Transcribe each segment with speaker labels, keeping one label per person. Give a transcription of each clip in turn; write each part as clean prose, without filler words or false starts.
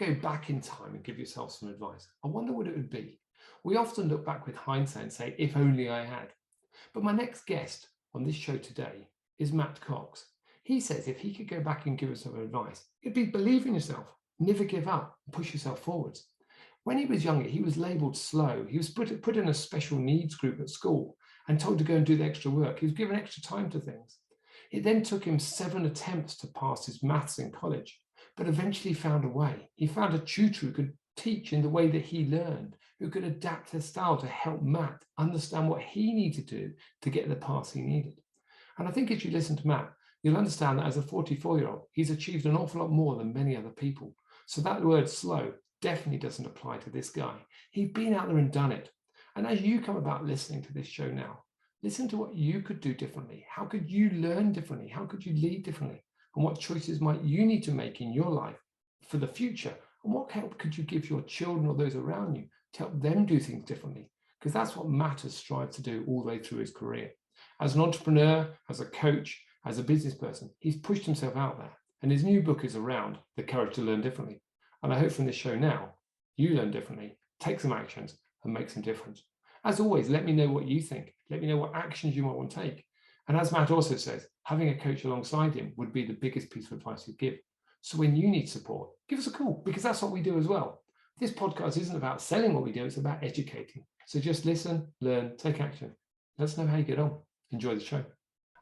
Speaker 1: go back in time and give yourself some advice, I wonder what it would be. We often look back with hindsight and say, if only I had. But my next guest on this show today is Matt Cox. He says if he could go back and give us some advice, it'd be believe in yourself, never give up, and push yourself forwards. When he was younger, he was labelled slow. He was put in a special needs group at school and told to go and do the extra work. He was given extra time to things. It then took him 7 attempts to pass his maths in college, but eventually found a way. He found a tutor who could teach in the way that he learned, who could adapt his style to help Matt understand what he needed to do to get the pass he needed. And I think if you listen to Matt, you'll understand that as a 44-year-old, he's achieved an awful lot more than many other people. So that word slow definitely doesn't apply to this guy. He's been out there and done it. And as you come about listening to this show now, listen to what you could do differently. How could you learn differently? How could you lead differently? And what choices might you need to make in your life for the future? And what help could you give your children or those around you to help them do things differently? Because that's what Matt has strived to do all the way through his career. As an entrepreneur, as a coach, as a business person, he's pushed himself out there. And his new book is around the courage to learn differently. And I hope from this show now, you learn differently, take some actions and make some difference. As always, let me know what you think. Let me know what actions you might want to take. And as Matt also says, having a coach alongside him would be the biggest piece of advice you'd give. So when you need support, give us a call, because that's what we do as well. This podcast isn't about selling what we do, it's about educating. So just listen, learn, take action. Let us know how you get on. Enjoy the show.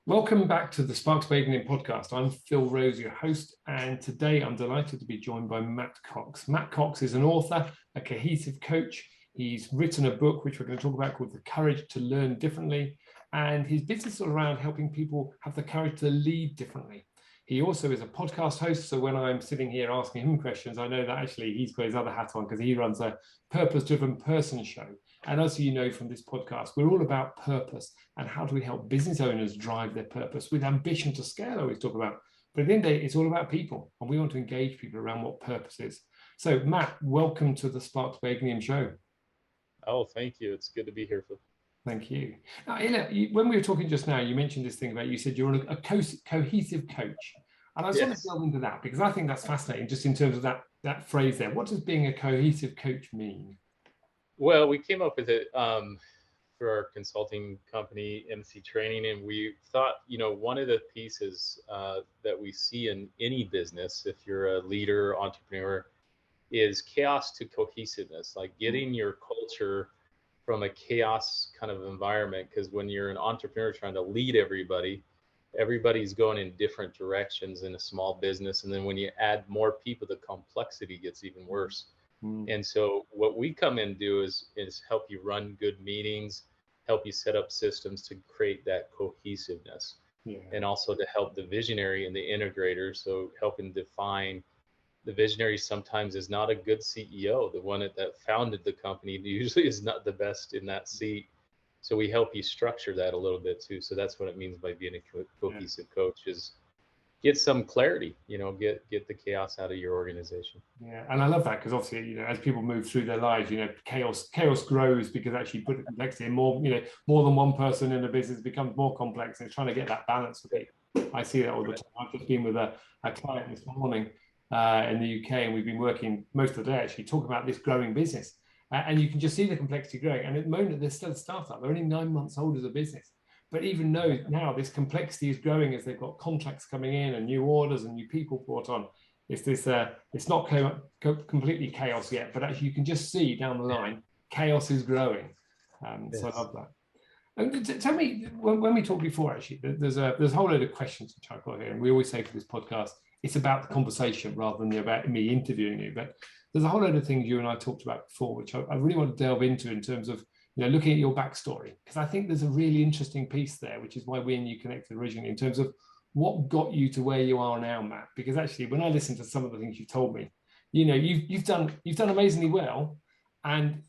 Speaker 1: Welcome back to the Sparks by Ignium podcast. I'm Phil Rose, your host, and today I'm delighted to be joined by Matt Cox. Matt Cox is an author, a cohesive coach. He's written a book, which we're going to talk about, called The Courage to Learn Differently, and his business is all around helping people have the courage to lead differently. He also is a podcast host, so when I'm sitting here asking him questions, I know that actually he's got his other hat on because he runs a purpose-driven person show. And as you know from this podcast, we're all about purpose and how do we help business owners drive their purpose with ambition to scale, I always talk about. But at the end of the day, it's all about people, and we want to engage people around what purpose is. So Matt, welcome to the Sparks by Ignium show.
Speaker 2: Oh, thank you. It's good to be here, Phil.
Speaker 1: Thank you. Now, when we were talking just now, you mentioned this thing about, you said you're a cohesive coach. And I just want to delve into that because I think that's fascinating just in terms of that phrase there. What does being a cohesive coach mean?
Speaker 2: Well, we came up with it for our consulting company, MC Training, and we thought, one of the pieces that we see in any business, if you're a leader, entrepreneur, is chaos to cohesiveness, like getting your culture from a chaos kind of environment. Because when you're an entrepreneur trying to lead everybody's going in different directions in a small business. And then when you add more people, the complexity gets even worse. And so what we come in and do is help you run good meetings, help you set up systems to create that cohesiveness, and also to help the visionary and the integrator. So helping define the visionary sometimes is not a good CEO. The one that founded the company usually is not the best in that seat. So we help you structure that a little bit too. So that's what it means by being a cohesive coach, is get some clarity, get the chaos out of your organization.
Speaker 1: Yeah, and I love that because obviously, as people move through their lives, chaos grows because actually put complexity and more than one person in a business becomes more complex, and it's trying to get that balance for people. I see that all the time. I've just been with a client this morning in the UK, and we've been working most of the day actually talking about this growing business. And you can just see the complexity growing. And at the moment, they're still a startup. They're only 9 months old as a business. But even though now this complexity is growing as they've got contracts coming in and new orders and new people brought on, it's not completely chaos yet, but actually you can just see down the line, chaos is growing. So I love that. And tell me, when we talked before, actually, there's a whole load of questions which I've got here. And we always say for this podcast, it's about the conversation rather than about me interviewing you. But there's a whole load of things you and I talked about before, which I really want to delve into in terms of looking at your backstory, because I think there's a really interesting piece there, which is why we and you connected originally, in terms of what got you to where you are now, Matt. Because actually, when I listened to some of the things you told me, you've done amazingly well, and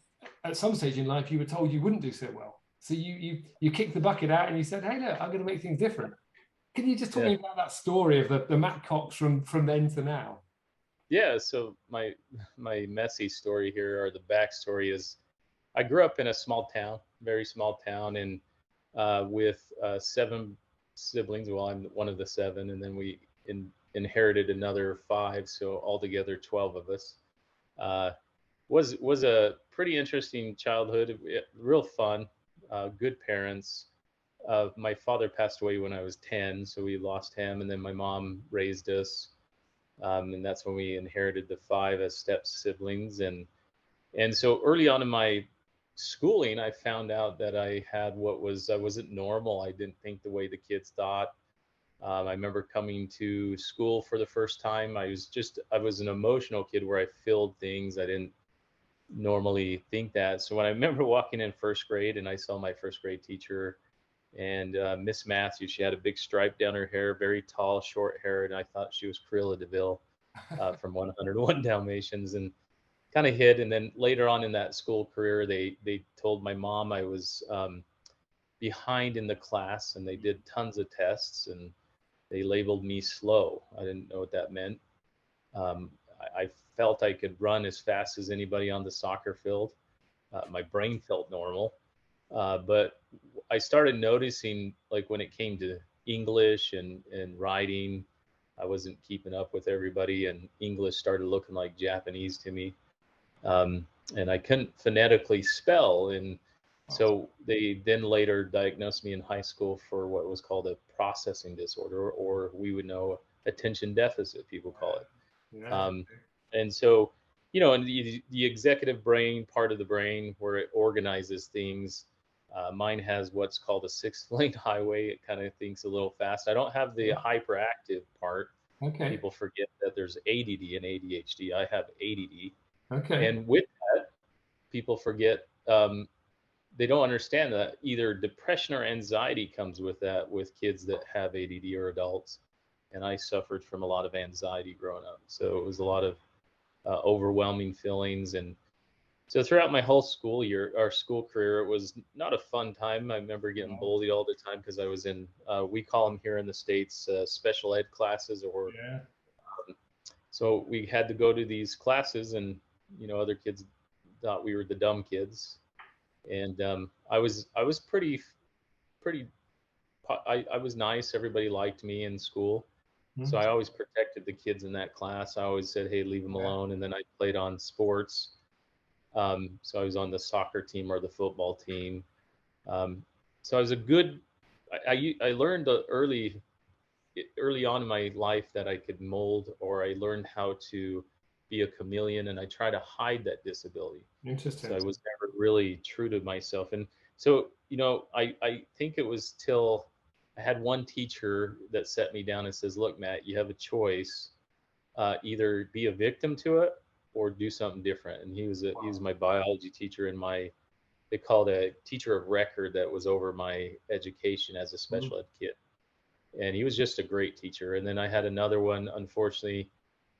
Speaker 1: at some stage in life, you were told you wouldn't do so well. So you kicked the bucket out and you said, "Hey, look, I'm going to make things different." Can you just talk me about that story of the Matt Cox from then to now?
Speaker 2: Yeah. So my messy story here, or the backstory, is I grew up in a small town, very small town, and with 7 siblings. Well, I'm one of the 7, and then we inherited another 5, so altogether 12 of us. Uh, was a pretty interesting childhood, real fun, good parents. My father passed away when I was 10, so we lost him, and then my mom raised us, and that's when we inherited the five as step siblings. And so early on in my schooling, I found out that I wasn't normal. I didn't think the way the kids thought. I remember coming to school for the first time. I was an emotional kid where I filled things. I didn't normally think that. So when I remember walking in first grade and I saw my first grade teacher and Miss Matthews, she had a big stripe down her hair, very tall, short hair, and I thought she was Cruella Deville from 101 Dalmatians, and kind of hid. And then later on in that school career, they told my mom I was behind in the class, and they did tons of tests, and they labeled me slow. I didn't know what that meant. Um, I felt I could run as fast as anybody on the soccer field. My brain felt normal, but I started noticing, like when it came to English and writing, I wasn't keeping up with everybody, and English started looking like Japanese to me. And I couldn't phonetically spell. And so they then later diagnosed me in high school for what was called a processing disorder, or we would know attention deficit, people call it.
Speaker 1: Yeah.
Speaker 2: Um, and so, and the executive brain, part of the brain where it organizes things, mine has what's called a six lane highway. It kind of thinks a little fast. I don't have the
Speaker 1: Yeah.
Speaker 2: hyperactive part.
Speaker 1: Okay.
Speaker 2: People forget that there's ADD and ADHD. I have ADD.
Speaker 1: Okay.
Speaker 2: And with that, people forget, they don't understand that either depression or anxiety comes with that with kids that have ADD or adults. And I suffered from a lot of anxiety growing up. So it was a lot of overwhelming feelings. And so throughout my whole school year, our school career, it was not a fun time. I remember getting
Speaker 1: Wow.
Speaker 2: bullied all the time because I was in, we call them here in the States, special ed classes, or
Speaker 1: Yeah.
Speaker 2: so we had to go to these classes, and other kids thought we were the dumb kids. And I was pretty I was nice. Everybody liked me in school. So
Speaker 1: Mhm.
Speaker 2: I always protected the kids in that class. I always said, "Hey, leave them
Speaker 1: Yeah.
Speaker 2: alone." And then I played on sports. So I was on the soccer team or the football team. Um, so I was a good. I learned early on in my life that I could mold, or I learned how to be a chameleon, and I try to hide that disability. So
Speaker 1: Interesting.
Speaker 2: I was never really true to myself. And so, I think it was till I had one teacher that set me down and says, "Look, Matt, you have a choice. Either be a victim to it or do something different." And he was
Speaker 1: Wow.
Speaker 2: my biology teacher, and they called a teacher of record that was over my education as a
Speaker 1: Mhm.
Speaker 2: special ed kid. And he was just a great teacher. And then I had another one, unfortunately.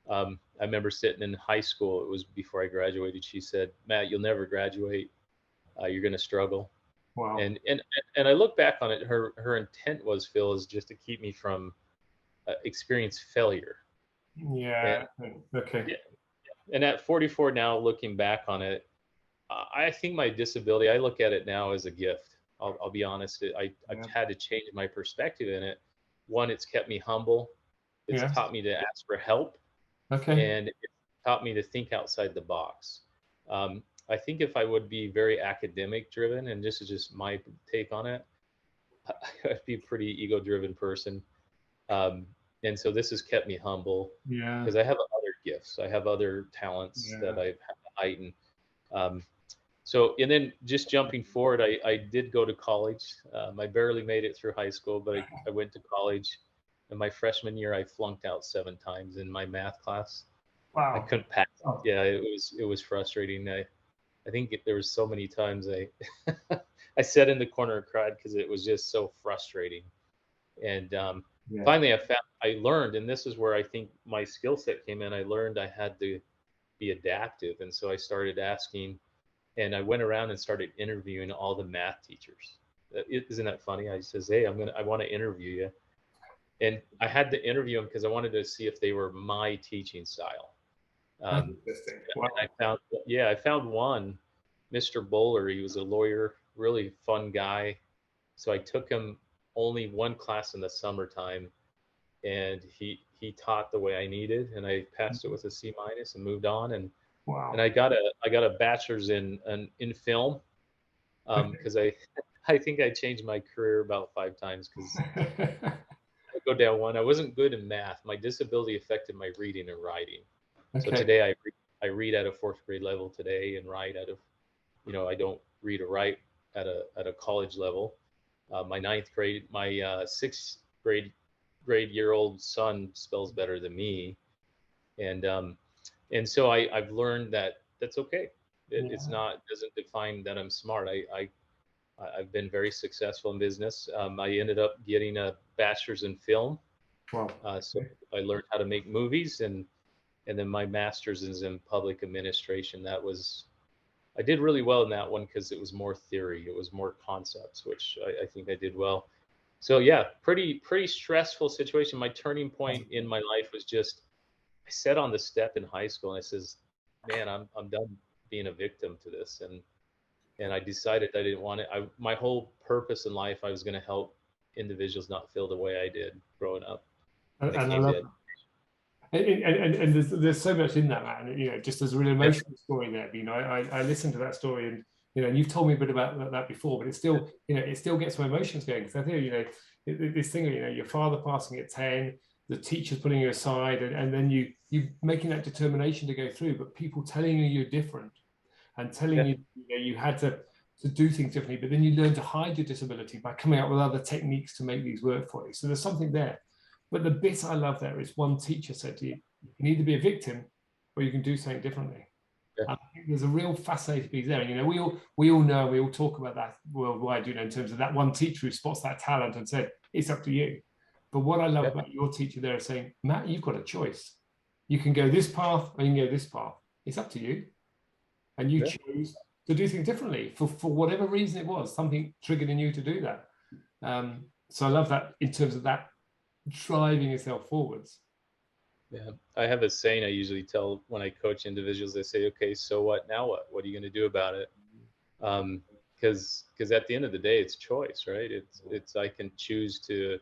Speaker 2: I remember sitting in high school. It was before I graduated. She said, "Matt, you'll never graduate. You're going to struggle."
Speaker 1: Wow.
Speaker 2: And I look back on it. Her intent was, Phil, is just to keep me from experience failure. And
Speaker 1: Yeah. Okay.
Speaker 2: yeah, and at 44 now, looking back on it, I think my disability, I look at it now as a gift. I'll be honest. I've
Speaker 1: Yeah.
Speaker 2: had to change my perspective in it. One, it's kept me humble. It's
Speaker 1: Yes.
Speaker 2: taught me to ask for help,
Speaker 1: Okay.
Speaker 2: and it taught me to think outside the box. I think if I would be very academic driven, and this is just my take on it, I'd be a pretty ego driven person. Um, and so this has kept me humble
Speaker 1: Yeah.
Speaker 2: because I have other gifts. I have other talents that
Speaker 1: Yeah.
Speaker 2: I've had to heighten. Um, and then just jumping forward, I did go to college. I barely made it through high school, but I went to college. In my freshman year, I flunked out 7 times in my math class. I
Speaker 1: Wow.
Speaker 2: couldn't pass it.
Speaker 1: Oh,
Speaker 2: Yeah, it was frustrating. I think there was so many times I I sat in the corner and cried because it was just so frustrating. And
Speaker 1: yeah.
Speaker 2: finally, I learned, and this is where I think my skill set came in. I learned I had to be adaptive, and so I started asking, and I went around and started interviewing all the math teachers. Isn't that funny? I says, "Hey, I want to interview you," and I had to interview them because I wanted to see if they were my teaching style.
Speaker 1: That's
Speaker 2: Um,
Speaker 1: interesting.
Speaker 2: and
Speaker 1: Wow.
Speaker 2: I found one, Mr. Bowler. He was a lawyer, really fun guy. So I took him only one class in the summertime, and he taught the way I needed, and I passed it with a C minus and moved on. And and
Speaker 1: Wow.
Speaker 2: I got a bachelor's in film,
Speaker 1: Okay.
Speaker 2: because I think I changed my career about 5 times because I go down one. I wasn't good in math. My disability affected my reading and writing. So
Speaker 1: Okay.
Speaker 2: today I read at a fourth grade level today and write at a, I don't read or write at a college level. My sixth grade year old son spells better than me, and so I've learned that that's okay. It's
Speaker 1: Yeah.
Speaker 2: not, doesn't define that I'm smart. I've been very successful in business. I ended up getting a bachelor's in film,
Speaker 1: Wow.
Speaker 2: so I learned how to make movies, and then my master's is in public administration. I did really well in that one because it was more theory, it was more concepts, which I think I did well. So yeah, pretty stressful situation. My turning point in my life was just, I sat on the step in high school and I says, "Man, I'm done being a victim to this." And I decided I didn't want it. My whole purpose in life, I was going to help individuals not feel the way I did growing up when it
Speaker 1: And I
Speaker 2: came
Speaker 1: love
Speaker 2: to.
Speaker 1: that. And there's so much in that, man. Just as a really
Speaker 2: Yeah,
Speaker 1: emotional story there. I listened to that story, and and you've told me a bit about that before, but it still, it still gets my emotions going because I think, this thing, your father passing at 10, the teachers putting you aside, and then you making that determination to go through, but people telling you you're different and telling
Speaker 2: yeah,
Speaker 1: you, you had to do things differently, but then you learn to hide your disability by coming up with other techniques to make these work for you. So there's something there. But the bit I love there is one teacher said to you, you can either be a victim or you can do something differently.
Speaker 2: yeah,
Speaker 1: I think there's a real fascinating piece there. And, we all know, we all talk about that worldwide, in terms of that one teacher who spots that talent and said, it's up to you. But what I love
Speaker 2: yeah,
Speaker 1: about your teacher there is saying, Matt, you've got a choice. You can go this path or you can go this path. It's up to you. And you
Speaker 2: yeah,
Speaker 1: chose to do things differently for whatever reason it was, something triggered in you to do that. So I love that in terms of that driving yourself forwards.
Speaker 2: yeah. I have a saying I usually tell when I coach individuals. They say, "Okay, so what? Now what? What are you going to do about it?" Because at the end of the day, it's choice, right? It's I can choose to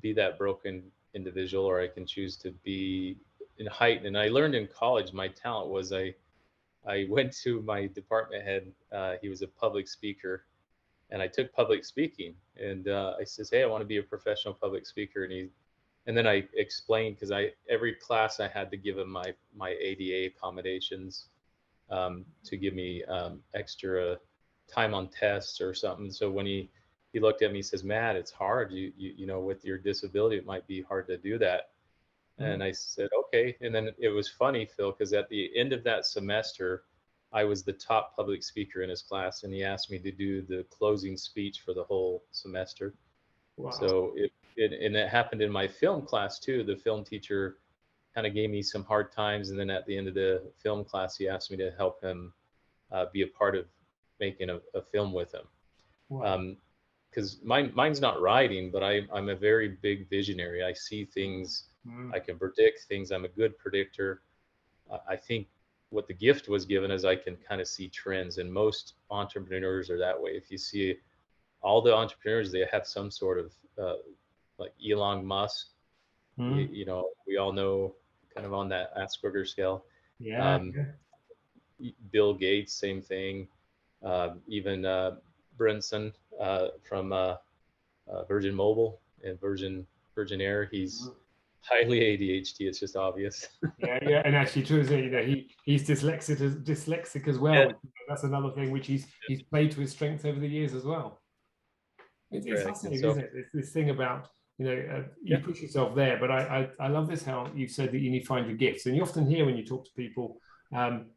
Speaker 2: be that broken individual, or I can choose to be in height. And I learned in college my talent was I went to my department head. He was a public speaker, and I took public speaking. And I says, "Hey, I want to be a professional public speaker." And then I explained, because I every class I had to give him my ADA accommodations, to give me extra time on tests or something. So when he looked at me, he says, "Matt, it's hard. With your disability, it might be hard to do that."
Speaker 1: Mm.
Speaker 2: And I said, "Okay." And then it was funny, Phil, because at the end of that semester, I was the top public speaker in his class, and he asked me to do the closing speech for the whole semester.
Speaker 1: Wow.
Speaker 2: So it happened in my film class too. The film teacher kind of gave me some hard times, and then at the end of the film class, he asked me to help him be a part of making a film with him.
Speaker 1: Wow.
Speaker 2: Because mine's not writing, but I'm a very big visionary. I see things,
Speaker 1: Mm.
Speaker 2: I can predict things. I'm a good predictor. I think what the gift was given is I can kind of see trends, and most entrepreneurs are that way. If you see all the entrepreneurs, they have some sort of like Elon Musk.
Speaker 1: Mm.
Speaker 2: We all know, kind of on that Asperger scale.
Speaker 1: Yeah.
Speaker 2: Um,
Speaker 1: Yeah.
Speaker 2: Bill Gates, same thing. Even Brinson from Virgin Mobile and Virgin Air, he's
Speaker 1: Mm.
Speaker 2: highly ADHD. It's just obvious.
Speaker 1: Yeah. Yeah. And actually, true, isn't it? He's dyslexic as well.
Speaker 2: Yeah,
Speaker 1: That's another thing which he's played to his strengths over the years as well. It's
Speaker 2: correct. And
Speaker 1: fascinating,
Speaker 2: so,
Speaker 1: isn't it? It's this thing about,
Speaker 2: yeah,
Speaker 1: you push yourself there, but I love this how you said that you need to find your gifts. And you often hear when you talk to people,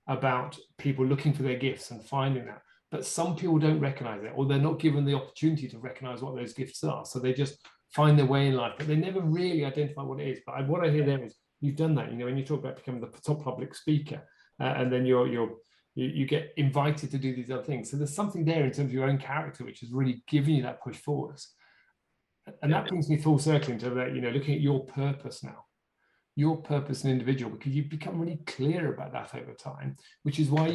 Speaker 1: about people looking for their gifts and finding that. But some people don't recognize it, or they're not given the opportunity to recognize what those gifts are. So they just find their way in life, but they never really identify what it is. But what I hear there is you've done that. When you talk about becoming the top public speaker, and then you get invited to do these other things. So there's something there in terms of your own character, which is really giving you that push forwards. And
Speaker 2: yeah,
Speaker 1: that brings me full circle into that, looking at your purpose now, your purpose as an individual, because you've become really clear about that over time, which is why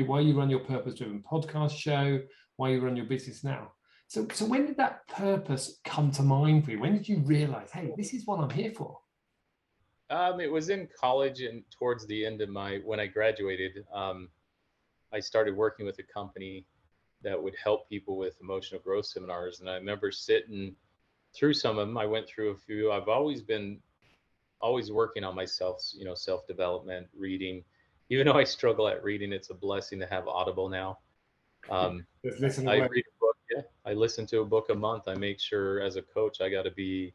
Speaker 1: why you run your purpose-driven podcast show, why you run your business now. So when did that purpose come to mind for you? When did you realize, hey, this is what I'm here for?
Speaker 2: It was in college and towards the end of when I graduated, I started working with a company that would help people with emotional growth seminars. And I remember sitting through some of them. I went through a few. I've always working on myself, self development, reading. Even though I struggle at reading, it's a blessing to have Audible now.
Speaker 1: Just listen
Speaker 2: I
Speaker 1: away.
Speaker 2: read a book. Yeah, I listen to a book a month. I make sure as a coach, I got to be,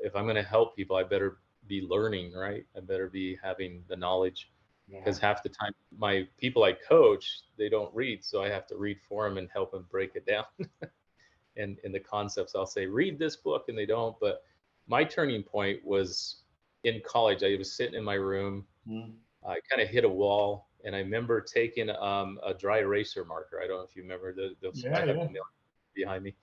Speaker 2: if I'm going to help people, I better be learning, right? I better be having the knowledge,
Speaker 1: Yeah.
Speaker 2: because half the time my people I coach, they don't read. So I have to read for them and help them break it down. And in the concepts, I'll say, read this book, and they don't. But my turning point was in college. I was sitting in my room.
Speaker 1: Mm.
Speaker 2: I kind of hit a wall, and I remember taking a dry eraser marker. I don't know if you remember those. I
Speaker 1: Yeah,
Speaker 2: have
Speaker 1: yeah.
Speaker 2: a million behind me.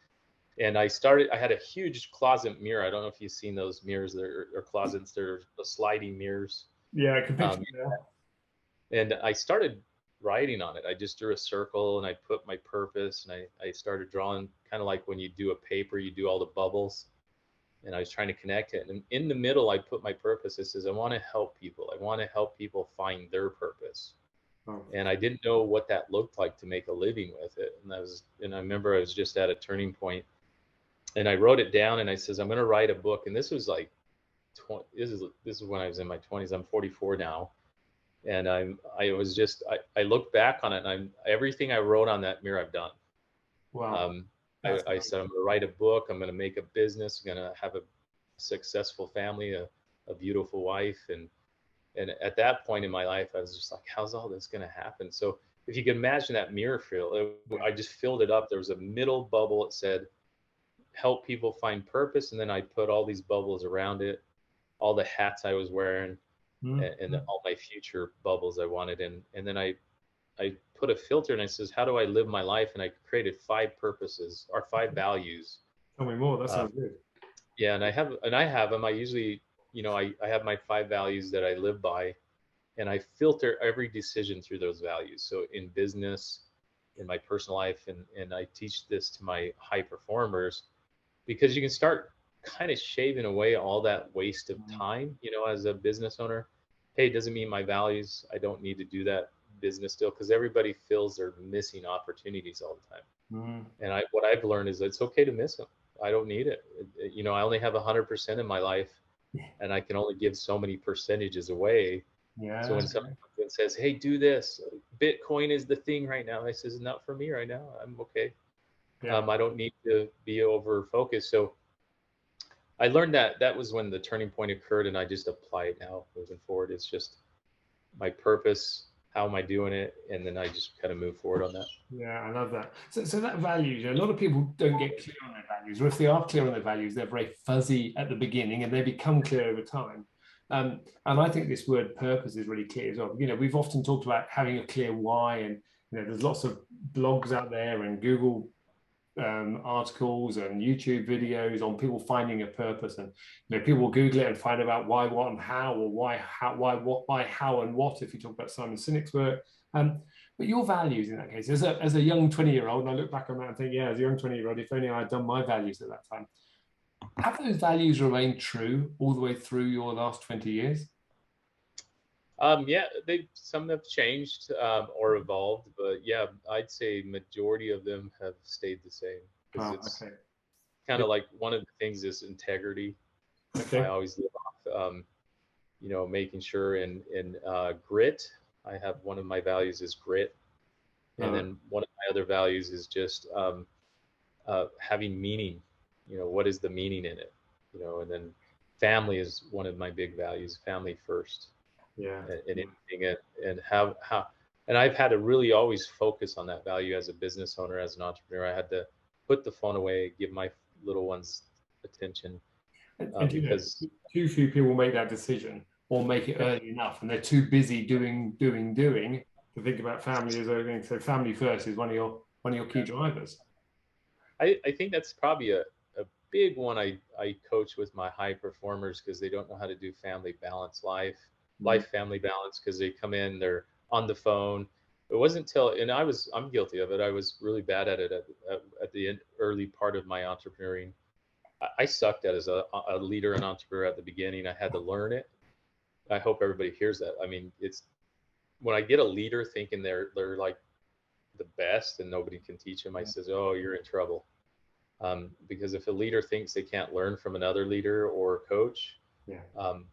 Speaker 2: And I had a huge closet mirror. I don't know if you've seen those mirrors that are closets. They're the sliding mirrors.
Speaker 1: Yeah, I can picture
Speaker 2: Um,
Speaker 1: it now.
Speaker 2: and I started writing on it. I just drew a circle and I put my purpose, and I started drawing, kind of like when you do a paper, you do all the bubbles. And I was trying to connect it. And in the middle, I put my purpose. It says, I want to help people. I want to help people find their purpose.
Speaker 1: Oh,
Speaker 2: And I didn't know what that looked like to make a living with it. And I remember I was just at a turning point, and I wrote it down, and I says, I'm going to write a book. And this was like, this is when I was in my 20s. I'm 44 now. And I look back on it, and everything I wrote on that mirror, I've done.
Speaker 1: wow.
Speaker 2: Um,
Speaker 1: That's
Speaker 2: I
Speaker 1: great.
Speaker 2: said, I'm going to write a book. I'm going to make a business. I'm going to have a successful family, a beautiful wife. And at that point in my life, I was just like, how's all this going to happen? So if you can imagine that mirror fill,
Speaker 1: Yeah.
Speaker 2: I just filled it up. There was a middle bubble. It said, help people find purpose. And then I put all these bubbles around it, all the hats I was wearing,
Speaker 1: Mm.
Speaker 2: and all my future bubbles I wanted. And then I put a filter, and I says, how do I live my life? And I created 5 purposes or 5 values.
Speaker 1: Tell me more. That
Speaker 2: Uh,
Speaker 1: sounds good.
Speaker 2: yeah, and I have them. I usually, I have my 5 values that I live by, and I filter every decision through those values. So in business, in my personal life, and I teach this to my high performers, because you can start kind of shaving away all that waste of
Speaker 1: Mm.
Speaker 2: time, as a business owner. Hey, it doesn't mean my values. I don't need to do that business still, because everybody feels they're missing opportunities all the time.
Speaker 1: Mm.
Speaker 2: And what I've learned is it's okay to miss them. I don't need it. I only have 100% in my life, and I can only give so many percentages away.
Speaker 1: Yeah,
Speaker 2: So when
Speaker 1: that's
Speaker 2: someone
Speaker 1: great.
Speaker 2: comes and says, "Hey, do this. Bitcoin is the thing right now," I says, "Not for me right now. I'm okay.
Speaker 1: Yeah.
Speaker 2: I don't need to be over focused." So I learned that was when the turning point occurred, and I just apply it now moving forward. It's just my purpose. How am I doing it? And then I just kind of move forward on that.
Speaker 1: Yeah, I love that. So that values, a lot of people don't get clear on their values, or if they are clear on their values, they're very fuzzy at the beginning and they become clear over time. And I think this word purpose is really clear as well. We've often talked about having a clear why, and there's lots of blogs out there and Google articles and YouTube videos on people finding a purpose, and people will Google it and find about why, what, and how, or why, how, why, what, why, how, and what. If you talk about Simon Sinek's work, but your values in that case, as a young 20-year-old, and I look back on that and think, yeah, as a young 20-year-old, if only I had done my values at that time. Have those values remained true all the way through your last 20 years?
Speaker 2: Yeah, some have changed, or evolved, but yeah, I'd say majority of them have stayed the same, because
Speaker 1: Oh,
Speaker 2: it's
Speaker 1: okay.
Speaker 2: kind of like one of the things is integrity. I
Speaker 1: Okay.
Speaker 2: always live off, making sure, in grit. I have one of my values is grit, and
Speaker 1: Love it.
Speaker 2: then one of my other values is just having meaning. What is the meaning in it? And then family is one of my big values. Family first,
Speaker 1: Yeah.
Speaker 2: and anything, and how. And I've had to really always focus on that value as a business owner, as an entrepreneur. I had to put the phone away, give my little ones attention,
Speaker 1: And
Speaker 2: because
Speaker 1: too few people make that decision or make it early enough, and they're too busy doing to think about family as everything. So family first is one of your key drivers.
Speaker 2: I think that's probably a big one I coach with my high performers, because they don't know how to do family balance,
Speaker 1: Mm.
Speaker 2: family balance, because they come in, they're on the phone. It wasn't until, and I'm guilty of it. I was really bad at it at the early part of my entrepreneuring. I sucked at it as a leader and entrepreneur at the beginning. I had to learn it. I hope everybody hears that. I mean, it's when I get a leader thinking they're like the best and nobody can teach them, I says, oh, you're in trouble. Because if a leader thinks they can't learn from another leader or coach,
Speaker 1: Yeah.
Speaker 2: um,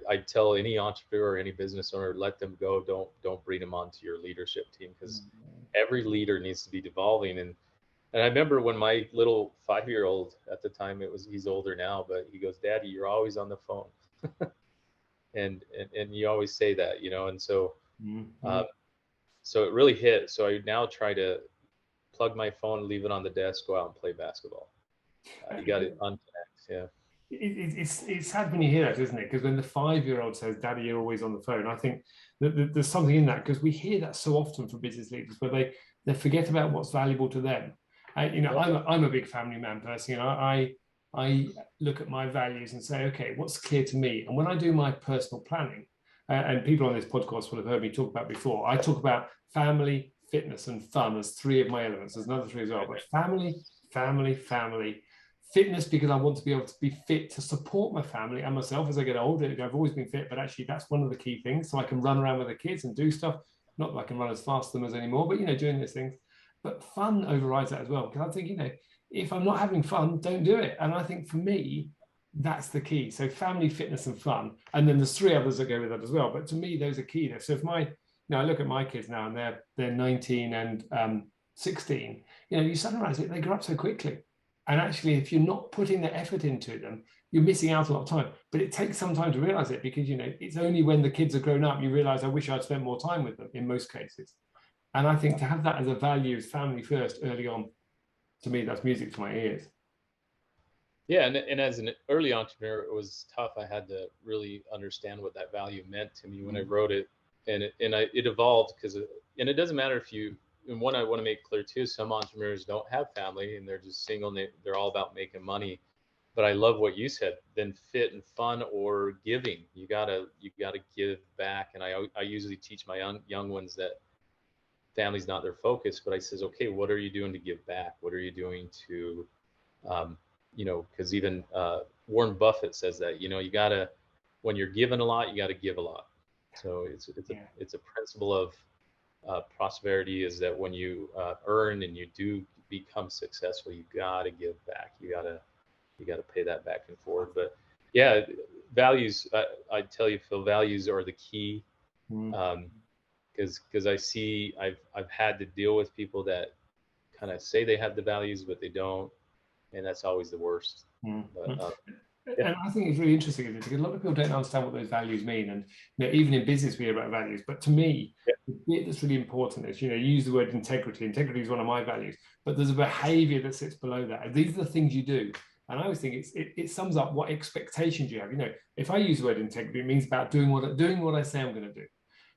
Speaker 2: I tell any entrepreneur or any business owner, let them go. Don't bring them onto your leadership team, because every leader needs to be devolving. And I remember when my little 5-year-old at the time, he's older now, but he goes, Daddy, you're always on the phone. And you always say that, and so
Speaker 1: Mm-hmm.
Speaker 2: uh, so it really hit. So I now try to plug my phone, leave it on the desk, go out and play basketball. You got to unconnect. Yeah.
Speaker 1: It's sad when you hear that, isn't it? Because when the 5-year-old says, "Daddy, you're always on the phone," I think that there's something in that, because we hear that so often from business leaders where they forget about what's valuable to them.
Speaker 2: Yep.
Speaker 1: I'm a big family man person. I look at my values and say, okay, what's clear to me? And when I do my personal planning, and people on this podcast will have heard me talk about before, I talk about family, fitness, and fun as three of my elements. There's another three as well, but family, fitness, because I want to be able to be fit to support my family and myself as I get older. I've always been fit, but actually that's one of the key things. So I can run around with the kids and do stuff. Not that I can run as fast as them as anymore, but doing those things. But fun overrides that as well. Because I think, if I'm not having fun, don't do it. And I think for me, that's the key. So family, fitness, and fun. And then there's three others that go with that as well. But to me, those are key there. So if I look at my kids now, and they're 19 and 16, you suddenly realize they grow up so quickly. And actually, if you're not putting the effort into them, you're missing out a lot of time. But it takes some time to realize it, because it's only when the kids are grown up you realize, I wish I'd spent more time with them in most cases. And I think to have that as a value, as family first early on, to me, that's music to my ears.
Speaker 2: Yeah, and as an early entrepreneur, it was tough. I had to really understand what that value meant to me when I wrote it, and it evolved, and it doesn't matter if you. And one I want to make clear too: some entrepreneurs don't have family and they're just single. And they're all about making money. But I love what you said. Then fit and fun or giving. You gotta give back. And I usually teach my young ones that family's not their focus. But I says, okay, what are you doing to give back? What are you doing to um, because even Warren Buffett says that, you gotta, when you're given a lot, you gotta give a lot. So it's a principle of prosperity, is that when you earn and you do become successful, you gotta give back. You gotta pay that back and forward. But yeah, values. I tell you, Phil, values are the key. Because I've had to deal with people that kind of say they have the values but they don't, and that's always the worst. But yeah.
Speaker 1: And I think it's really interesting, because a lot of people don't understand what those values mean. And even in business, we hear about values. But to me,
Speaker 2: Yeah.
Speaker 1: the bit that's really important is, you use the word integrity. Integrity is one of my values, but there's a behavior that sits below that. And these are the things you do. And I always think it sums up what expectations you have. If I use the word integrity, it means about doing what I say I'm going to do.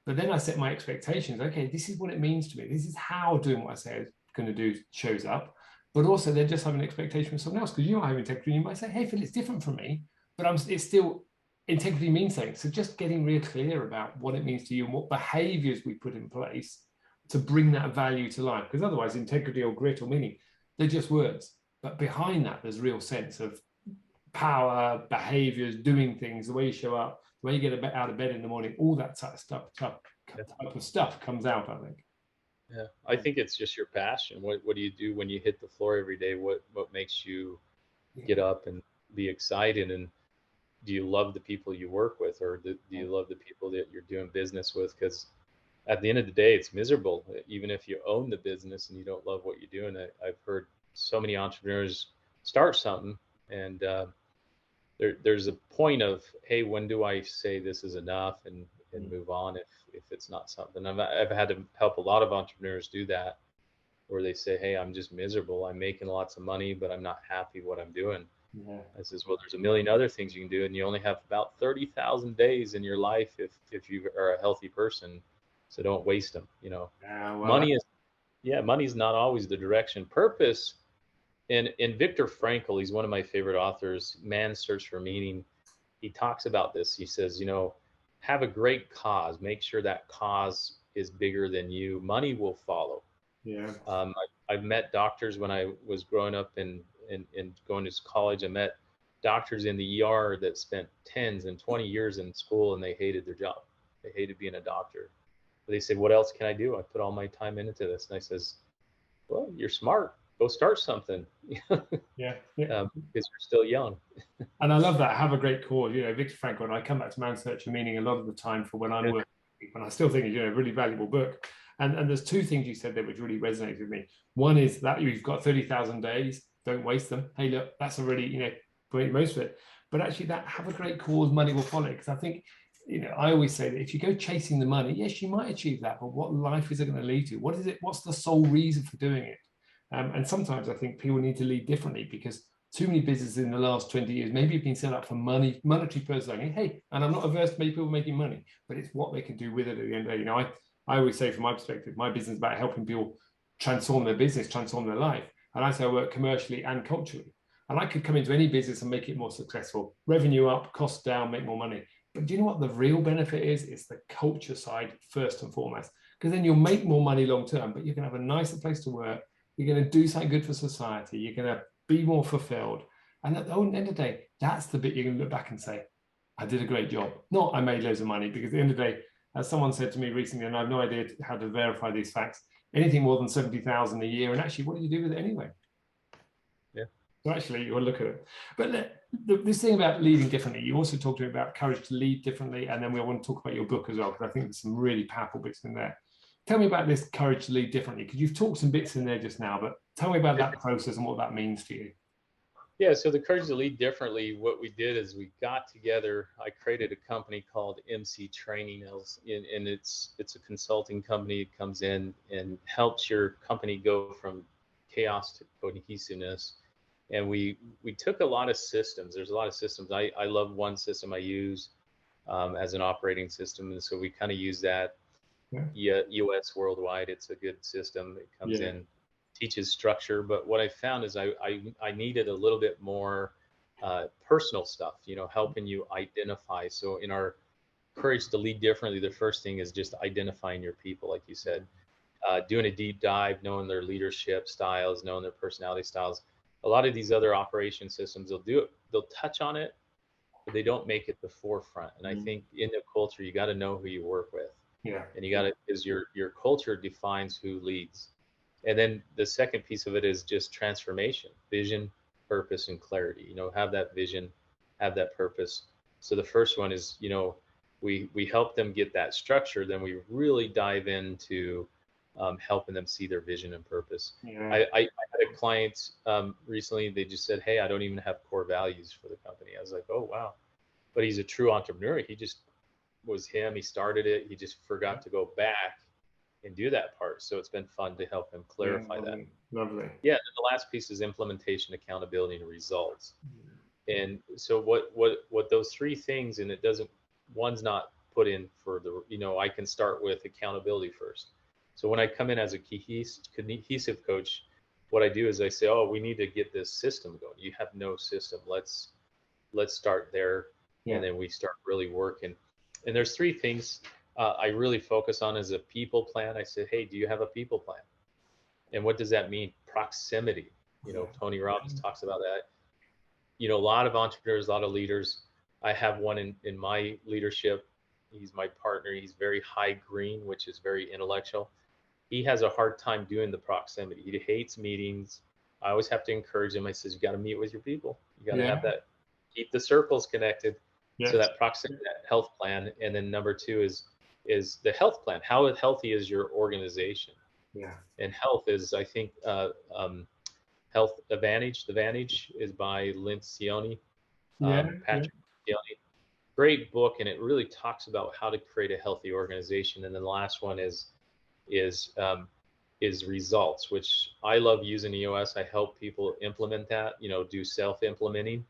Speaker 1: But then I set my expectations. Okay, this is what it means to me. This is how doing what I say is going to do shows up. But also, they just have an expectation from someone else, because you might have integrity. You might say, "Hey, Phil, it's different from me, but it's still integrity means something." So just getting real clear about what it means to you and what behaviors we put in place to bring that value to life. Because otherwise, integrity or grit or meaning, they're just words. But behind that, there's real sense of power, behaviors, doing things, the way you show up, the way you get out of bed in the morning, all that type of stuff comes out, I think.
Speaker 2: Yeah, I think it's just your passion. What do you do when you hit the floor every day? What makes you get up and be excited? And do you love the people you work with, or do you love the people that you're doing business with? Because at the end of the day, it's miserable. Even if you own the business and you don't love what you're doing. I've heard so many entrepreneurs start something, and there's a point of, hey, when do I say this is enough and move on if it's not something. I've had to help a lot of entrepreneurs do that, where they say, hey, I'm just miserable. I'm making lots of money, but I'm not happy what I'm doing.
Speaker 1: Yeah.
Speaker 2: I says, well, there's a million other things you can do, and you only have about 30,000 days in your life if you are a healthy person. So don't waste them.
Speaker 1: Yeah, well,
Speaker 2: Money's not always the direction. Purpose. And Viktor Frankl, he's one of my favorite authors, Man's Search for Meaning. He talks about this. He says, have a great cause. Make sure that cause is bigger than you. Money will follow.
Speaker 1: yeah.
Speaker 2: I've met doctors when I was growing up and going to college. I met doctors in the ER that spent 10s and 20 years in school and they hated their job. They hated being a doctor. But they said, what else can I do? I put all my time into this. And I says, well, you're smart. Go start something.
Speaker 1: Yeah, yeah.
Speaker 2: Because you're still young.
Speaker 1: And I love that. Have a great cause. You know, Viktor Frankl, and I come back to Man's Search for Meaning a lot of the time for when I'm working, and I still think it's, you know, a really valuable book. And there's two things you said there which really resonated with me. One is that you've got 30,000 days, don't waste them. Hey, look, that's a really, you know, great most of it. But actually that have a great cause, money will follow. Because I think, you know, I always say that if you go chasing the money, yes, you might achieve that, but what life is it going to lead to? What is it? What's the sole reason for doing it? And sometimes I think people need to lead differently, because too many businesses in the last 20 years maybe have been set up for money, monetary purposes only. Hey, and I'm not averse to people making money, but it's what they can do with it at the end of the day. You know, I always say from my perspective, my business is about helping people transform their business, transform their life. And I say I work commercially and culturally. And I could come into any business and make it more successful, revenue up, costs down, make more money. But do you know what the real benefit is? It's the culture side first and foremost, because then you'll make more money long term, but you can have a nicer place to work. You're going to do something good for society. You're going to be more fulfilled. And at the end of the day, that's the bit you're going to look back and say, I did a great job. Not I made loads of money, because at the end of the day, as someone said to me recently, and I have no idea how to verify these facts, anything more than 70,000 a year. And actually, what do you do with it anyway?
Speaker 2: Yeah.
Speaker 1: So actually, you'll look at it. But this thing about leading differently, you also talked to me about courage to lead differently. And then we want to talk about your book as well, because I think there's some really powerful bits in there. Tell me about this courage to lead differently, because you've talked some bits in there just now, but tell me about that process and what that means to you.
Speaker 2: Yeah, so the courage to lead differently, what we did is we got together. I created a company called MC Training, and it's a consulting company. It comes in and helps your company go from chaos to cohesiveness. And we took a lot of systems. There's a lot of systems. I love one system I use as an operating system, and so we kind of use that. Yeah, US worldwide, it's a good system. It comes in, teaches structure, but what I found is I needed a little bit more personal stuff, you know, helping you identify. So in our courage to lead differently, the first thing is just identifying your people, like you said, doing a deep dive, knowing their leadership styles, knowing their personality styles. A lot of these other operation systems, they'll touch on it, but they don't make it the forefront. And I think in the culture, you got to know who you work with.
Speaker 1: Yeah.
Speaker 2: And you got to, because your culture defines who leads. And then the second piece of it is just transformation, vision, purpose, and clarity. You know, have that vision, have that purpose. So the first one is, you know, we help them get that structure. Then we really dive into helping them see their vision and purpose.
Speaker 1: Yeah.
Speaker 2: I had a client recently. They just said, "Hey, I don't even have core values for the company." I was like, "Oh wow," but he's a true entrepreneur. He just was him. He started it. He just forgot to go back and do that part. So it's been fun to help him clarify that.
Speaker 1: Lovely.
Speaker 2: Yeah. And the last piece is implementation, accountability, and results. And so what those three things, and it doesn't, one's not put in for the, you know, I can start with accountability first. So when I come in as a cohesive coach, what I do is I say, oh, we need to get this system going. You have no system. Let's start there. Yeah. And then we start really working. And there's three things I really focus on as a people plan. I said, hey, do you have a people plan? And what does that mean? Proximity. You know, Tony Robbins talks about that. You know, a lot of entrepreneurs, a lot of leaders. I have one in my leadership. He's my partner. He's very high green, which is very intellectual. He has a hard time doing the proximity. He hates meetings. I always have to encourage him. I says, you got to meet with your people. You got to have that, keep the circles connected. Yes. So that proximity, that health plan. And then number two is the health plan. How healthy is your organization?
Speaker 1: Yeah.
Speaker 2: And health is, I think, Health Advantage. The Vantage is by Lencioni, Patrick Lencioni. Great book, and it really talks about how to create a healthy organization. And then the last one is results, which I love using EOS. I help people implement that. You know, do self-implementing.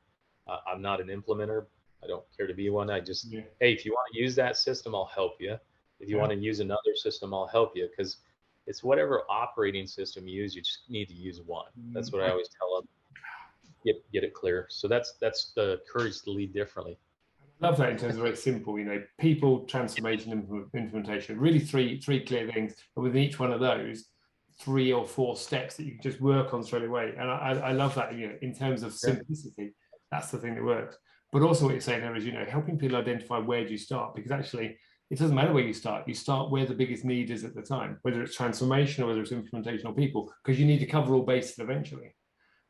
Speaker 2: I'm not an implementer. I don't care to be one. I just, hey, if you want to use that system, I'll help you. If you want to use another system, I'll help you, because it's whatever operating system you use, you just need to use one. That's what I always tell them. Get it clear. So that's the courage to lead differently.
Speaker 1: I love that in terms of very simple, you know, people, transformation, implementation, really three clear things. And within each one of those, 3 or 4 steps that you can just work on straight away. And I love that, you know, in terms of simplicity. That's the thing that works. But also what you're saying there is, helping people identify where do you start, because actually it doesn't matter where you start where the biggest need is at the time, whether it's transformation or whether it's implementation or people, because you need to cover all bases eventually.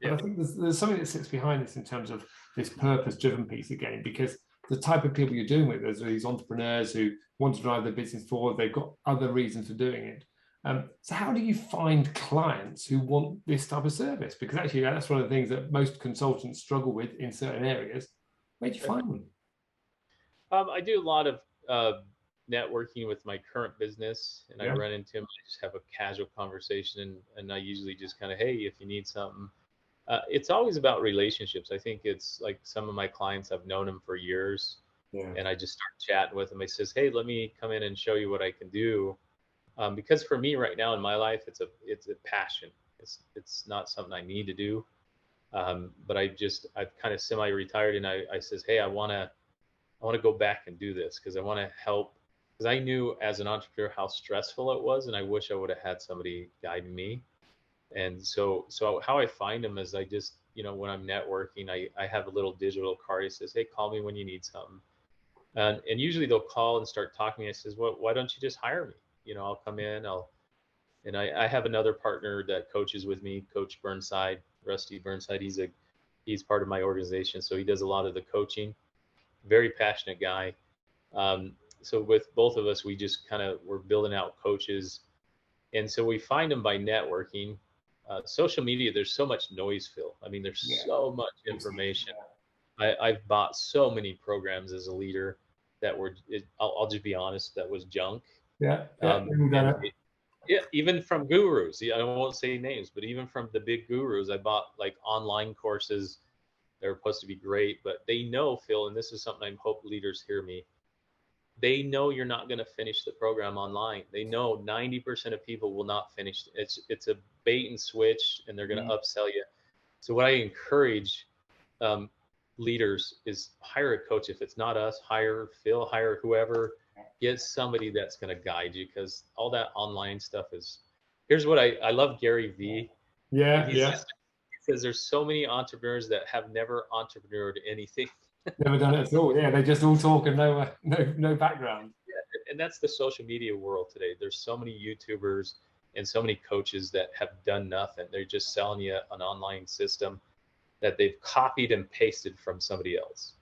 Speaker 1: But
Speaker 2: Yeah.
Speaker 1: I think there's something that sits behind this in terms of this purpose-driven piece again, because the type of people you're doing with, there's these entrepreneurs who want to drive their business forward. They've got other reasons for doing it. So how do you find clients who want this type of service? Because actually that's one of the things that most consultants struggle with in certain areas. Where do you find them?
Speaker 2: I do a lot of networking with my current business, and I
Speaker 1: Yeah.
Speaker 2: run into them. I just have a casual conversation, and I usually just kind of, hey, if you need something. It's always about relationships. I think it's like some of my clients, I've known them for years,
Speaker 1: Yeah.
Speaker 2: and I just start chatting with them. I says, hey, let me come in and show you what I can do. Because for me right now in my life, it's a passion. It's not something I need to do. But I've kind of semi-retired, and I says, hey, I want to go back and do this because I want to help. Because I knew as an entrepreneur how stressful it was, and I wish I would have had somebody guiding me. And so how I find them is I just, when I'm networking, I have a little digital card. It says, hey, call me when you need something. And usually they'll call and start talking to me. I says, well, why don't you just hire me? I'll come in, and I have another partner that coaches with me, Coach Burnside, Rusty Burnside. He's part of my organization. So he does a lot of the coaching, very passionate guy. So with both of us, we just we're building out coaches. And so we find them by networking. Social media, there's so much noise, Phil. I mean, there's so much information. I've bought so many programs as a leader that I'll just be honest, that was junk.
Speaker 1: Yeah.
Speaker 2: Yeah, even from gurus. I won't say names, but even from the big gurus, I bought like online courses. They're supposed to be great, but they know, Phil, and this is something I hope leaders hear me. They know you're not going to finish the program online. They know 90% of people will not finish. It's a bait and switch, and they're going to upsell you. So what I encourage leaders is hire a coach. If it's not us, hire Phil, hire whoever. Get somebody that's going to guide you, because all that online stuff is. Here's what I love Gary V.
Speaker 1: Yeah.
Speaker 2: He says there's so many entrepreneurs that have never entrepreneured anything.
Speaker 1: Never done it at all. Yeah, they just all talk and no background.
Speaker 2: Yeah, and that's the social media world today. There's so many YouTubers and so many coaches that have done nothing. They're just selling you an online system that they've copied and pasted from somebody else.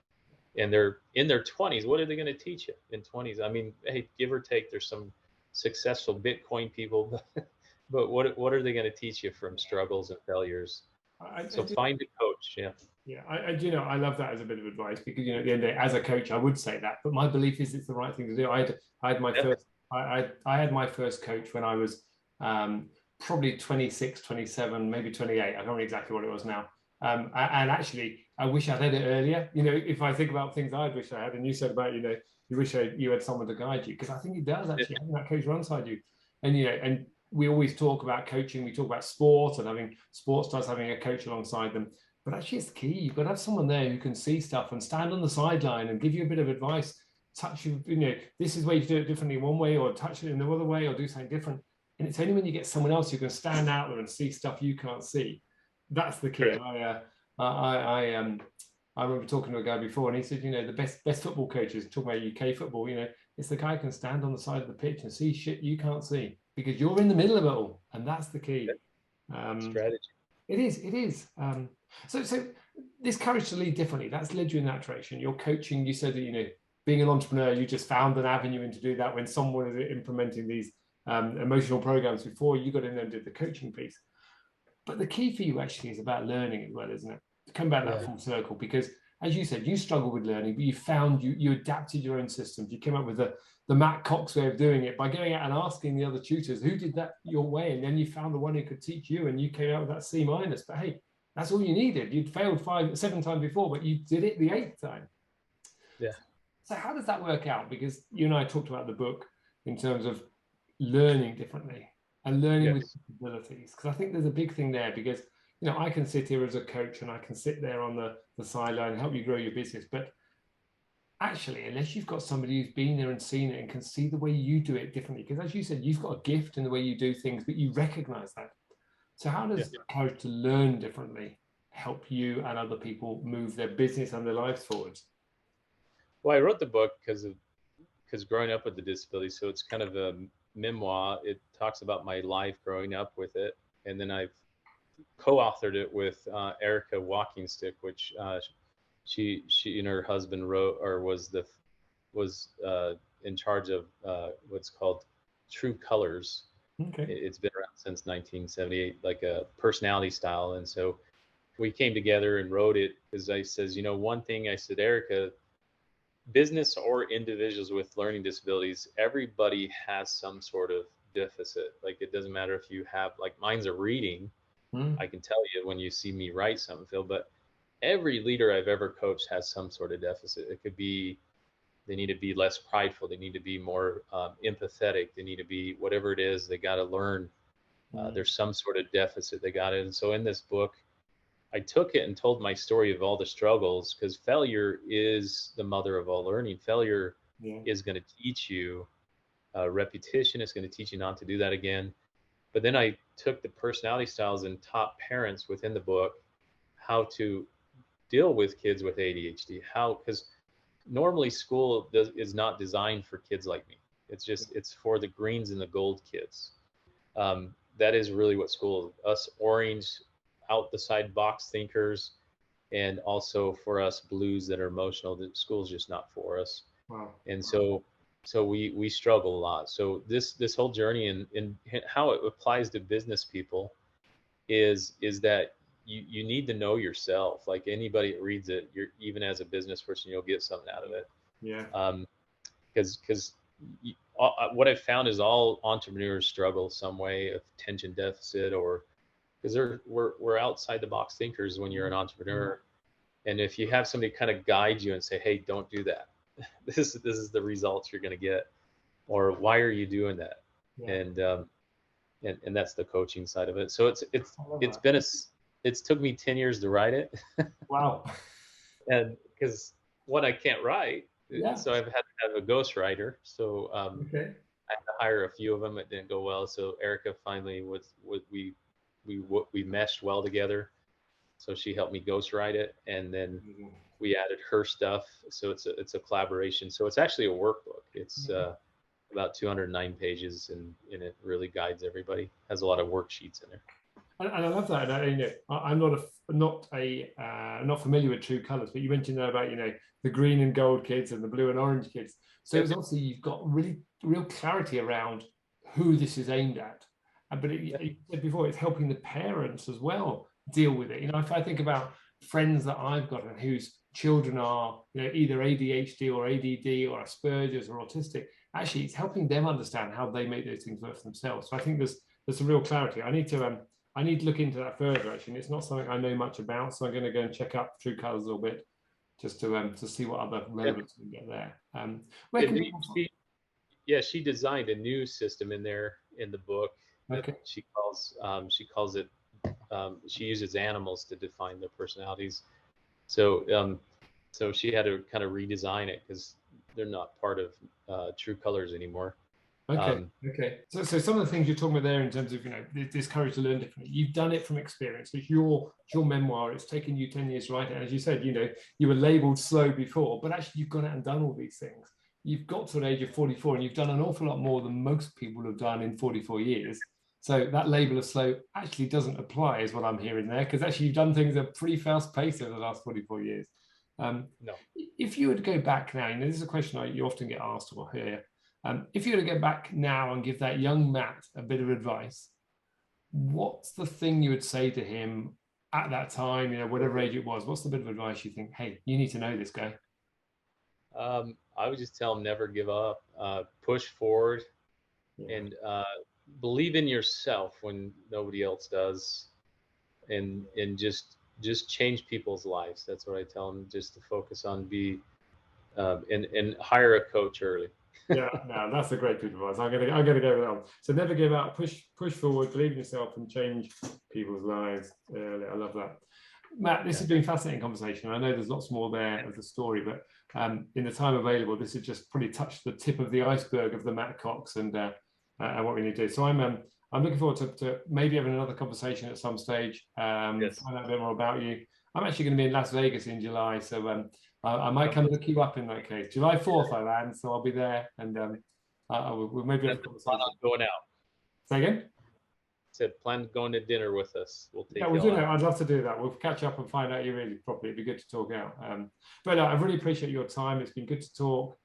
Speaker 2: And they're in their 20s. What are they going to teach you in 20s? I mean, hey, give or take, there's some successful Bitcoin people, but what are they going to teach you from struggles and failures? So find a coach. Yeah.
Speaker 1: Yeah, I love that as a bit of advice, because at the end of the day, as a coach, I would say that, but my belief is it's the right thing to do. I had my first I had my first coach when I was probably 26, 27, maybe 28. I can't remember exactly what it was now. And actually, I wish I'd had it earlier. If I think about things I wish I had, and you said about you wish you had someone to guide you, because I think it does actually having that coach alongside you, and we always talk about coaching. We talk about sport and having sports stars having a coach alongside them. But actually, it's key. You've got to have someone there who can see stuff and stand on the sideline and give you a bit of advice. Touch you, this is where you do it differently one way, or touch it in the other way, or do something different. And it's only when you get someone else who can stand out there and see stuff you can't see. That's the key. I remember talking to a guy before, and he said, the best football coaches, talking about UK football, it's the guy who can stand on the side of the pitch and see shit you can't see, because you're in the middle of it all, and that's the key.
Speaker 2: Strategy.
Speaker 1: It is. So this courage to lead differently, that's led you in that direction. You're coaching. You said that being an entrepreneur, you just found an avenue in to do that when someone was implementing these emotional programs before. You got in there and did the coaching piece. But the key for you actually is about learning as well, isn't it? To come back that full circle, because as you said, you struggled with learning, but you found you adapted your own systems. You came up with the Matt Cox way of doing it by going out and asking the other tutors who did that your way, and then you found the one who could teach you, and you came out with that C-. But hey, that's all you needed. You'd failed 7 times before, but you did it the 8th time.
Speaker 2: Yeah.
Speaker 1: So how does that work out? Because you and I talked about the book in terms of learning differently and learning with disabilities, because I think there's a big thing there, because I can sit here as a coach and I can sit there on the sideline and help you grow your business, but actually, unless you've got somebody who's been there and seen it and can see the way you do it differently, because as you said, you've got a gift in the way you do things, but you recognize that. So how does courage to learn differently help you and other people move their business and their lives forwards?
Speaker 2: Well, I wrote the book because growing up with the disability, so it's kind of a memoir. It talks about my life growing up with it, and then I've co-authored it with Erica Walking Stick, which she and her husband wrote or was in charge of what's called True Colors.
Speaker 1: Okay.
Speaker 2: It's been around since 1978, like a personality style, and so we came together and wrote it because I says, one thing I said, Erica, business or individuals with learning disabilities, everybody has some sort of deficit. Like it doesn't matter if you have, like mine's a reading. I can tell you when you see me write something, Phil, but every leader I've ever coached has some sort of deficit. It could be they need to be less prideful. They need to be more empathetic. They need to be whatever it is. They got to learn. There's some sort of deficit they got it. And so in this book, I took it and told my story of all the struggles because failure is the mother of all learning. Failure is going to teach you repetition. It's going to teach you not to do that again. But then I took the personality styles and taught parents within the book how to deal with kids with ADHD. Because normally school is not designed for kids like me. It's for the greens and the gold kids. That is really what school is. Us orange, out the side box thinkers, and also for us blues that are emotional. The school's just not for us.
Speaker 1: Wow.
Speaker 2: And so we struggle a lot. So this whole journey and how it applies to business people is that you need to know yourself. Like anybody that reads it, you're even as a business person, you'll get something out of it.
Speaker 1: Yeah.
Speaker 2: Because what I've found is all entrepreneurs struggle some way of attention deficit, or because we're outside the box thinkers when you're an entrepreneur. And if you have somebody kind of guide you and say, hey, don't do that. This is the results you're going to get, or why are you doing that? Yeah. And that's the coaching side of it. So it's took me 10 years to write it.
Speaker 1: Wow.
Speaker 2: And because I can't write, so I've had to have a ghostwriter. So I had to hire a few of them. It didn't go well. So Erica finally we meshed well together. So she helped me ghostwrite it, and then we added her stuff. So it's a collaboration. So it's actually a workbook. It's about 209 pages, and it really guides everybody. Has a lot of worksheets in there.
Speaker 1: And I love that. I'm not familiar with True Colors, but you mentioned there about the green and gold kids and the blue and orange kids. So it's obviously you've got real clarity around who this is aimed at. But you said before, it's helping the parents as well deal with it. If I think about friends that I've got and whose children are either ADHD or ADD or Asperger's or autistic, actually it's helping them understand how they make those things work for themselves. So I think there's some real clarity. I need to look into that further, actually. And it's not something I know much about, so I'm going to go and check up True Colors a little bit just to see what other relevance we can get there.
Speaker 2: She designed a new system in there in the book that she calls it. She uses animals to define their personalities. So she had to kind of redesign it because they're not part of True Colors anymore.
Speaker 1: Okay. So some of the things you're talking about there in terms of this courage to learn differently, you've done it from experience. It's your memoir. It's taken you 10 years to write it. And as you said, you were labelled slow before, but actually you've gone out and done all these things. You've got to an age of 44, and you've done an awful lot more than most people have done in 44 years. So that label of slow actually doesn't apply, is what I'm hearing there, because actually you've done things at a pretty fast pace over the last 44 years.
Speaker 2: No.
Speaker 1: If you were to go back now, this is a question you often get asked or hear. If you were to go back now and give that young Matt a bit of advice, what's the thing you would say to him at that time, whatever age it was? What's the bit of advice you think, hey, you need to know this guy?
Speaker 2: I would just tell him never give up, push forward, and believe in yourself when nobody else does, and just change people's lives. That's what I tell them, just to focus on and hire a coach early.
Speaker 1: No, that's a great piece of advice. I'm gonna go with that one. So never give up, push forward, believe in yourself, and change people's lives. I love that. Matt, this has been a fascinating conversation. I know there's lots more there of the story, but in the time available, this has just probably touched the tip of the iceberg of the Matt Cox and what we need to do. So I'm I'm looking forward to maybe having another conversation at some stage,
Speaker 2: Yes.
Speaker 1: find out a bit more about you. I'm actually going to be in Las Vegas in July, so I might come look you up in that case. July 4th, I land, so I'll be there, and we'll maybe have a conversation.
Speaker 2: Going out.
Speaker 1: Say again?
Speaker 2: Said plan going to dinner with us. We'll take
Speaker 1: Yeah, we'll
Speaker 2: you
Speaker 1: do that.
Speaker 2: out.
Speaker 1: I'd love to do that. We'll catch up and find out you really properly. It'd be good to talk out. But I really appreciate your time. It's been good to talk.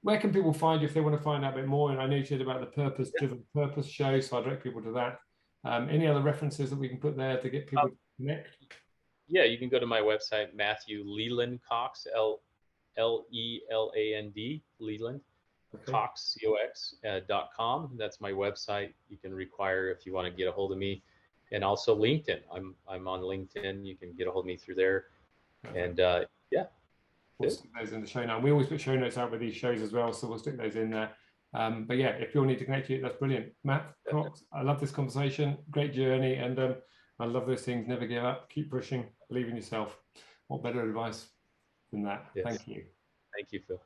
Speaker 1: Where can people find you if they want to find out a bit more? And I know you said about the purpose-driven purpose show, so I direct people to that. Any other references that we can put there to get people to connect?
Speaker 2: Yeah, you can go to my website, Matthew Leland Cox, Leland, Leland,
Speaker 1: Okay.
Speaker 2: Cox, COX.com. That's my website. You can require if you want to get a hold of me, and also LinkedIn. I'm on LinkedIn. You can get a hold of me through there. Okay. And yeah,
Speaker 1: we'll stick those in the show notes. We always put show notes out with these shows as well, so we'll stick those in there. But yeah, if you'll need to connect you, that's brilliant. Matt Cox, I love this conversation. Great journey, and I love those things. Never give up. Keep pushing. Believe in yourself. What better advice than that?
Speaker 2: Yes.
Speaker 1: Thank you.
Speaker 2: Thank you, Phil.